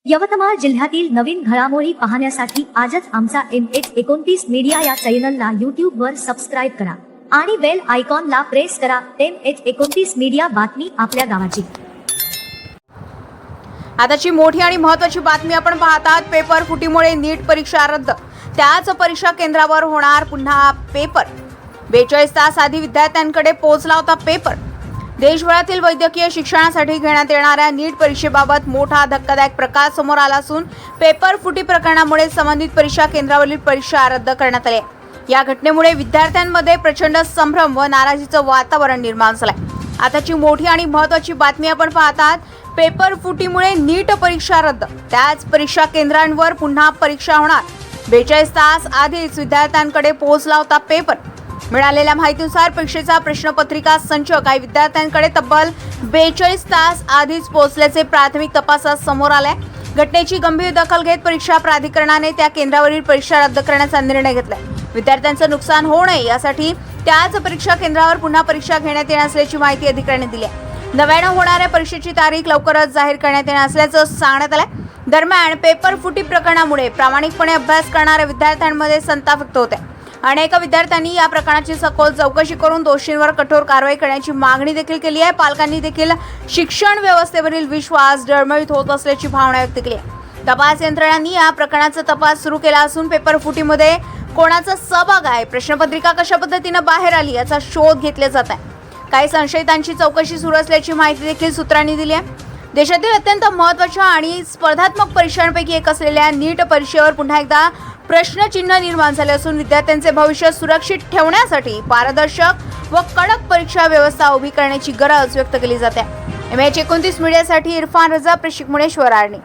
यवतमाळ जिल्ह्यातील नवीन घडामोडी पाहण्यासाठी आजच आमचा MH29 मीडिया या चॅनलला YouTube वर सबस्क्राइब करा आणि बेल आयकॉनला प्रेस करा. MH29 मीडिया, बातमी आपल्या गावाची. आताची मोठी आणि महत्त्वाची बातमी आपण पाहतात. पेपर फुटीमुळे नीट परीक्षा रद्द. त्याच परीक्षा केंद्रावर होणार पुन्हा पेपर. 42 तास आधी विद्यार्थ्यांकडे पोहोचला होता पेपर. देशभरातील वैद्यकीय शिक्षणासाठी घेण्यात येणाऱ्या नीट परीक्षेबाबत मोठा धक्कादायक प्रकार समोर आला असून पेपर फुटी प्रकरणामुळे संबंधित परीक्षा केंद्रावरील परीक्षा रद्द करण्यात आली. या घटनेमुळे विद्यार्थ्यांमध्ये प्रचंड संभ्रम व नाराजीचं वातावरण निर्माण झालंय. आताची मोठी आणि महत्त्वाची बातमी आपण पाहतात. पेपर फुटीमुळे नीट परीक्षा रद्द. त्याच परीक्षा केंद्रांवर पुन्हा परीक्षा होणार. 42 तास आधीच विद्यार्थ्यांकडे पोहोचला होता पेपर. मिळालेल्या माहितीनुसार परीक्षेचा प्रश्नपत्रिका संच काही विद्यार्थ्यांकडे तब्बल 42 तास आधीच पोहोचल्याचे प्राथमिक तपासात समोर आले. घटनेची गंभीर दखल घेत परीक्षा प्राधिकरणाने त्या केंद्रावरील परीक्षा रद्द करण्याचा निर्णय घेतलाय. विद्यार्थ्यांचं नुकसान होऊ नये यासाठी त्याच परीक्षा केंद्रावर पुन्हा परीक्षा घेण्यात येणार असल्याची माहिती अधिकाऱ्यांनी दिली आहे. नव्यानं होणाऱ्या परीक्षेची तारीख लवकरच जाहीर करण्यात येणार असल्याचं सांगण्यात आलंय. दरम्यान पेपर फुटी प्रकरणामुळे प्रामाणिकपणे अभ्यास करणाऱ्या विद्यार्थ्यांमध्ये संताप व्यक्त होत आहे. अनेक विद्यार्थ्यांनी या प्रकरणाची सखोल चौकशी करून दोषींवर कठोर कारवाई करण्याची मागणी देखील केली आहे. पालकांनी देखील शिक्षण व्यवस्थेवरील विश्वास डळमळीत होत असल्याची भावना व्यक्त केली आहे. तपास यंत्रणांनी या प्रकरणाचा तपास सुरू केला असून पेपर फुटीमध्ये कोणाचा सहभाग आहे, प्रश्नपत्रिका कशा पद्धतीनं बाहेर आली याचा शोध घेतला जात आहे. काही संशयितांची चौकशी सुरू असल्याची माहिती देखील सूत्रांनी दिली आहे. देशातील अत्यंत महत्त्वाच्या आणि स्पर्धात्मक परीक्षांपैकी एक असलेल्या नीट परीक्षेवर पुन्हा एकदा प्रश्नचिन्ह निर्माण झाले असून विद्यार्थ्यांचे भविष्य सुरक्षित ठेवण्यासाठी पारदर्शक व कडक परीक्षा व्यवस्था उभी करण्याची गरज व्यक्त केली जाते. MH29 मीडियासाठी इरफान रजा, प्रशिक मुणेश्वर, आर्णी.